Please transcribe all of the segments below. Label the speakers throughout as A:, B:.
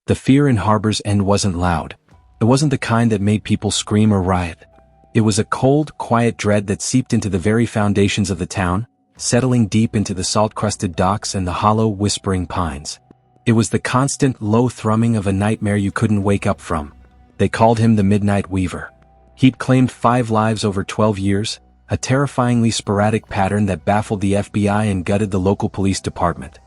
A: The fear in Harbor's End wasn't loud. It wasn't the kind that made people scream or riot. It was a cold, quiet dread that seeped into the very foundations of the town, settling deep into the salt-crusted docks and the hollow, whispering pines. It was the constant, low thrumming of a nightmare you couldn't wake up from. They called him the Midnight Weaver. He'd claimed 5 lives over 12 years, a terrifyingly sporadic pattern that baffled the FBI and gutted the local police department.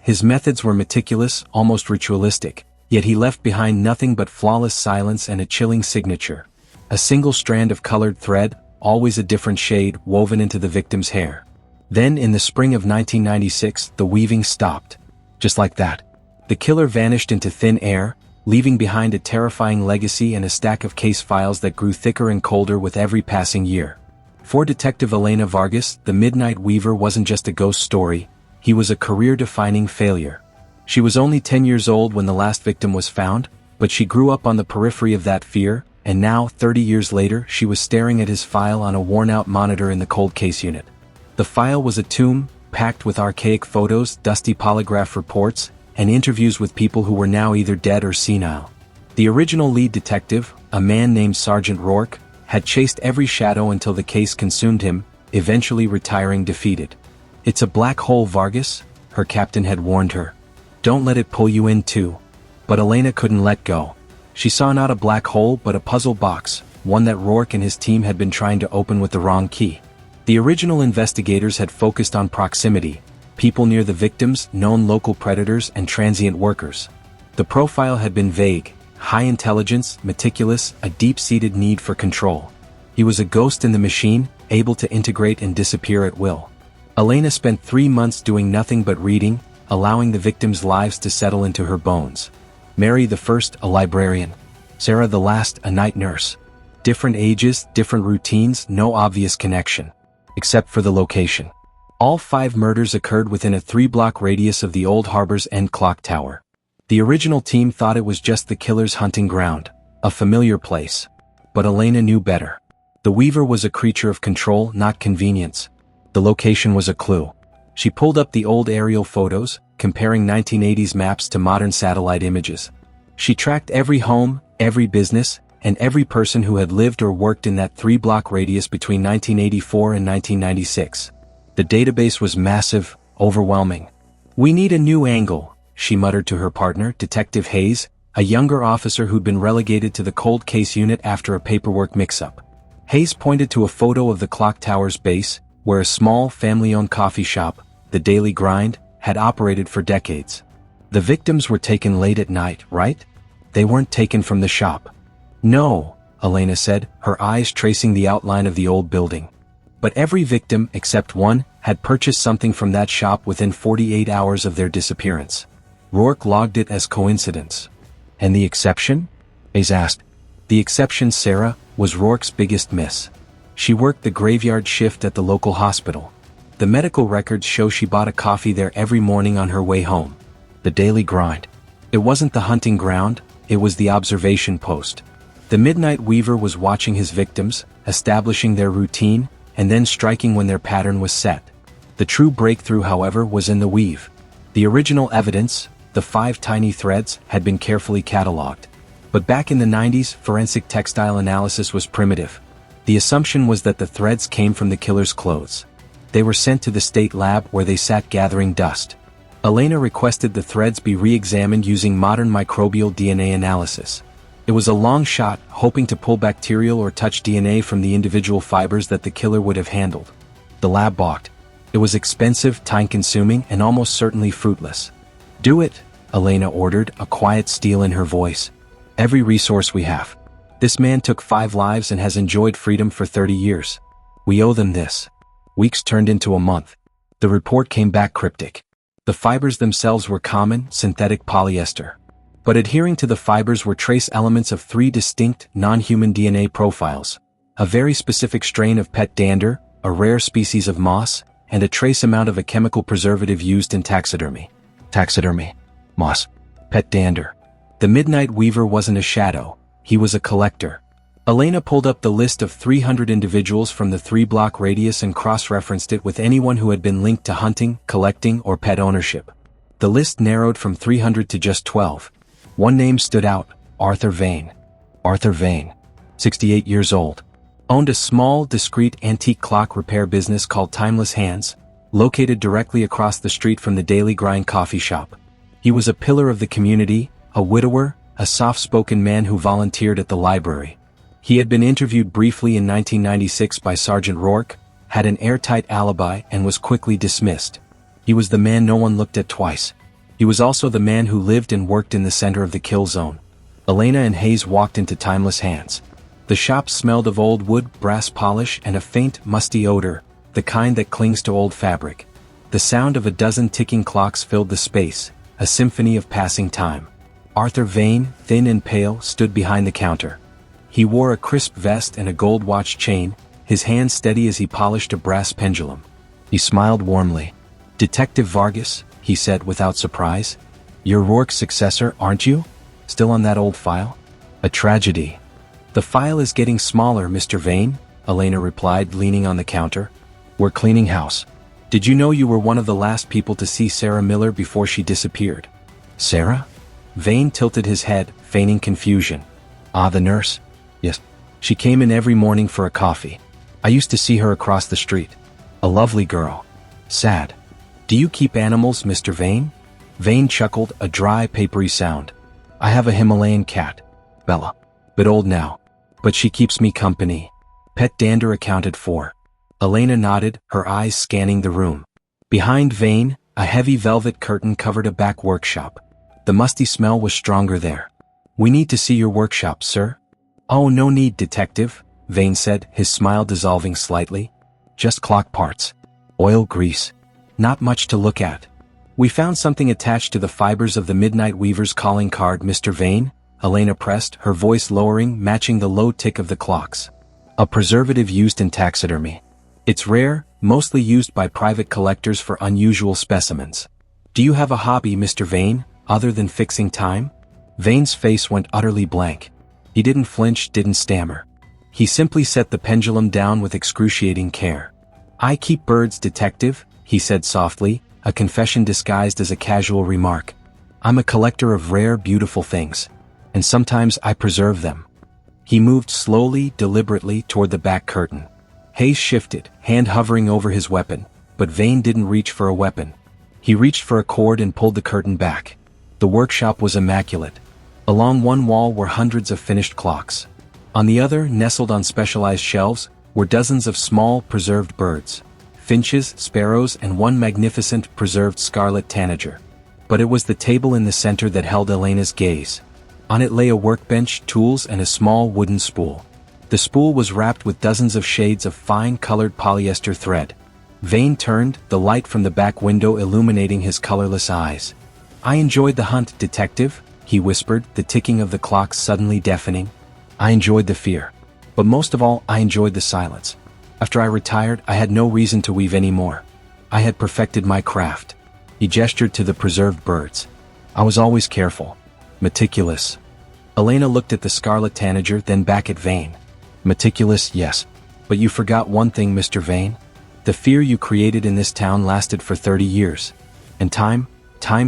A: His methods were meticulous, almost ritualistic, yet he left behind nothing but flawless silence and a chilling signature. A single strand of colored thread, always a different shade, woven into the victim's hair. Then, in the spring of 1996, the weaving stopped. Just like that. The killer vanished into thin air, leaving behind a terrifying legacy and a stack of case files that grew thicker and colder with every passing year. For Detective Elena Vargas, the Midnight Weaver wasn't just a ghost story, he was a career-defining failure. She was only 10 years old when the last victim was found, but she grew up on the periphery of that fear, and now, 30 years later, she was staring at his file on a worn-out monitor in the cold case unit. The file was a tomb, packed with archaic photos, dusty polygraph reports, and interviews with people who were now either dead or senile. The original lead detective, a man named Sergeant Rourke, had chased every shadow until the case consumed him, eventually retiring defeated. "It's a black hole, Vargas," her captain had warned her. "Don't let it pull you in too." But Elena couldn't let go. She saw not a black hole but a puzzle box, one that Rourke and his team had been trying to open with the wrong key. The original investigators had focused on proximity, people near the victims, known local predators, and transient workers. The profile had been vague: high intelligence, meticulous, a deep-seated need for control. He was a ghost in the machine, able to integrate and disappear at will. Elena spent 3 months doing nothing but reading, allowing the victims' lives to settle into her bones. Mary the first, a librarian. Sarah the last, a night nurse. Different ages, different routines, no obvious connection. Except for the location. All 5 murders occurred within a 3-block radius of the old Harbor's End clock tower. The original team thought it was just the killer's hunting ground, a familiar place. But Elena knew better. The Weaver was a creature of control, not convenience. The location was a clue. She pulled up the old aerial photos, comparing 1980s maps to modern satellite images. She tracked every home, every business, and every person who had lived or worked in that 3-block radius between 1984 and 1996. The database was massive, overwhelming. "We need a new angle," she muttered to her partner, Detective Hayes, a younger officer who'd been relegated to the cold case unit after a paperwork mix-up. Hayes pointed to a photo of the clock tower's base, where a small, family-owned coffee shop, the Daily Grind, had operated for decades. The victims were taken late at night, right? They weren't taken from the shop. "No," Elena said, her eyes tracing the outline of the old building. But every victim, except one, had purchased something from that shop within 48 hours of their disappearance. Rourke logged it as coincidence. "And the exception?" Hayes asked. The exception, Sarah, was Rourke's biggest miss. She worked the graveyard shift at the local hospital. The medical records show she bought a coffee there every morning on her way home. The Daily Grind. It wasn't the hunting ground, it was the observation post. The Midnight Weaver was watching his victims, establishing their routine, and then striking when their pattern was set. The true breakthrough, however, was in the weave. The original evidence, the 5 tiny threads, had been carefully catalogued. But back in the 90s, forensic textile analysis was primitive. The assumption was that the threads came from the killer's clothes. They were sent to the state lab where they sat gathering dust. Elena requested the threads be re-examined using modern microbial DNA analysis. It was a long shot, hoping to pull bacterial or touch DNA from the individual fibers that the killer would have handled. The lab balked. It was expensive, time-consuming, and almost certainly fruitless. "Do it," Elena ordered, a quiet steel in her voice. "Every resource we have. This man took 5 lives and has enjoyed freedom for 30 years. We owe them this." Weeks turned into a month. The report came back cryptic. The fibers themselves were common, synthetic polyester. But adhering to the fibers were trace elements of 3 distinct, non-human DNA profiles. A very specific strain of pet dander, a rare species of moss, and a trace amount of a chemical preservative used in taxidermy. Taxidermy. Moss. Pet dander. The Midnight Weaver wasn't a shadow, he was a collector. Elena pulled up the list of 300 individuals from the 3-block radius and cross-referenced it with anyone who had been linked to hunting, collecting, or pet ownership. The list narrowed from 300 to just 12. One name stood out: Arthur Vane. Arthur Vane, 68 years old, owned a small, discreet antique clock repair business called Timeless Hands, located directly across the street from the Daily Grind coffee shop. He was a pillar of the community, a widower, a soft-spoken man who volunteered at the library. He had been interviewed briefly in 1996 by Sergeant Rourke, had an airtight alibi, and was quickly dismissed. He was the man no one looked at twice. He was also the man who lived and worked in the center of the kill zone. Elena and Hayes walked into Timeless Hands. The shop smelled of old wood, brass polish, and a faint, musty odor, the kind that clings to old fabric. The sound of a dozen ticking clocks filled the space, a symphony of passing time. Arthur Vane, thin and pale, stood behind the counter. He wore a crisp vest and a gold watch chain, his hand steady as he polished a brass pendulum. He smiled warmly. "Detective Vargas," he said without surprise. "You're Rourke's successor, aren't you? Still on that old file?" "A tragedy." "The file is getting smaller, Mr. Vane," Elena replied, leaning on the counter. "We're cleaning house. Did you know you were one of the last people to see Sarah Miller before she disappeared?" "Sarah?" Vane tilted his head, feigning confusion. "Ah, the nurse? Yes. She came in every morning for a coffee. I used to see her across the street. A lovely girl. Sad." "Do you keep animals, Mr. Vane?" Vane chuckled, a dry, papery sound. "I have a Himalayan cat, Bella. Bit old now, but she keeps me company. Pet dander accounted for." Elena nodded, her eyes scanning the room. Behind Vane, a heavy velvet curtain covered a back workshop. The musty smell was stronger there. "We need to see your workshop, sir." "Oh, no need, detective," Vane said, his smile dissolving slightly. "Just clock parts. Oil, grease. Not much to look at." "We found something attached to the fibers of the Midnight Weaver's calling card, Mr. Vane," Elena pressed, her voice lowering, matching the low tick of the clocks. "A preservative used in taxidermy. It's rare, mostly used by private collectors for unusual specimens." "Do you have a hobby, Mr. Vane, other than fixing time?" Vane's face went utterly blank. He didn't flinch, didn't stammer. He simply set the pendulum down with excruciating care. "I keep birds, detective," he said softly, a confession disguised as a casual remark. "I'm a collector of rare, beautiful things. And sometimes I preserve them." He moved slowly, deliberately toward the back curtain. Hayes shifted, hand hovering over his weapon, but Vane didn't reach for a weapon. He reached for a cord and pulled the curtain back. The workshop was immaculate. Along one wall were hundreds of finished clocks. On the other, nestled on specialized shelves, were dozens of small, preserved birds. Finches, sparrows, and one magnificent, preserved scarlet tanager. But it was the table in the center that held Elena's gaze. On it lay a workbench, tools, and a small wooden spool. The spool was wrapped with dozens of shades of fine-colored polyester thread. Vane turned, the light from the back window illuminating his colorless eyes. "I enjoyed the hunt, detective," he whispered, the ticking of the clocks suddenly deafening. "I enjoyed the fear. But most of all, I enjoyed the silence. After I retired, I had no reason to weave anymore. I had perfected my craft." He gestured to the preserved birds. "I was always careful. Meticulous." Elena looked at the scarlet tanager, then back at Vane. "Meticulous, yes. But you forgot one thing, Mr. Vane. The fear you created in this town lasted for 30 years. And time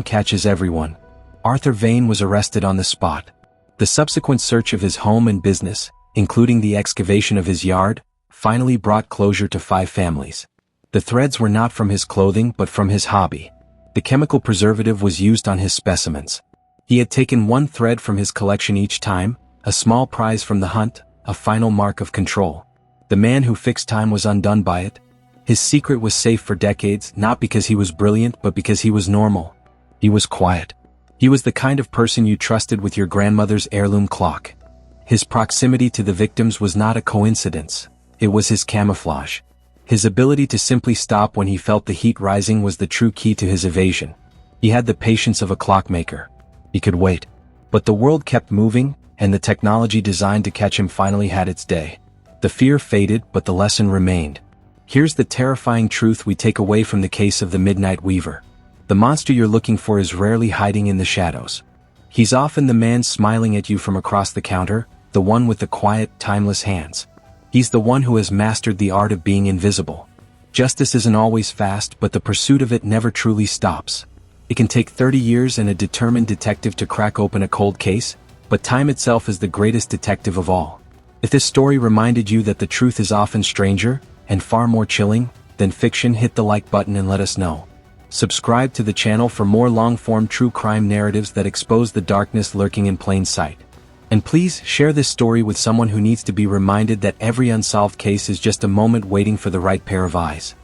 A: catches everyone." Arthur Vane was arrested on the spot. The subsequent search of his home and business, including the excavation of his yard, finally brought closure to 5 families. The threads were not from his clothing but from his hobby. The chemical preservative was used on his specimens. He had taken one thread from his collection each time, a small prize from the hunt, a final mark of control. The man who fixed time was undone by it. His secret was safe for decades, not because he was brilliant but because he was normal. He was quiet. He was the kind of person you trusted with your grandmother's heirloom clock. His proximity to the victims was not a coincidence. It was his camouflage. His ability to simply stop when he felt the heat rising was the true key to his evasion. He had the patience of a clockmaker. He could wait. But the world kept moving, and the technology designed to catch him finally had its day. The fear faded, but the lesson remained. Here's the terrifying truth we take away from the case of the Midnight Weaver. The monster you're looking for is rarely hiding in the shadows. He's often the man smiling at you from across the counter, the one with the quiet, timeless hands. He's the one who has mastered the art of being invisible. Justice isn't always fast, but the pursuit of it never truly stops. It can take 30 years and a determined detective to crack open a cold case, but time itself is the greatest detective of all. If this story reminded you that the truth is often stranger, and far more chilling, than fiction, hit the like button and let us know. Subscribe to the channel for more long-form true crime narratives that expose the darkness lurking in plain sight. And please share this story with someone who needs to be reminded that every unsolved case is just a moment waiting for the right pair of eyes.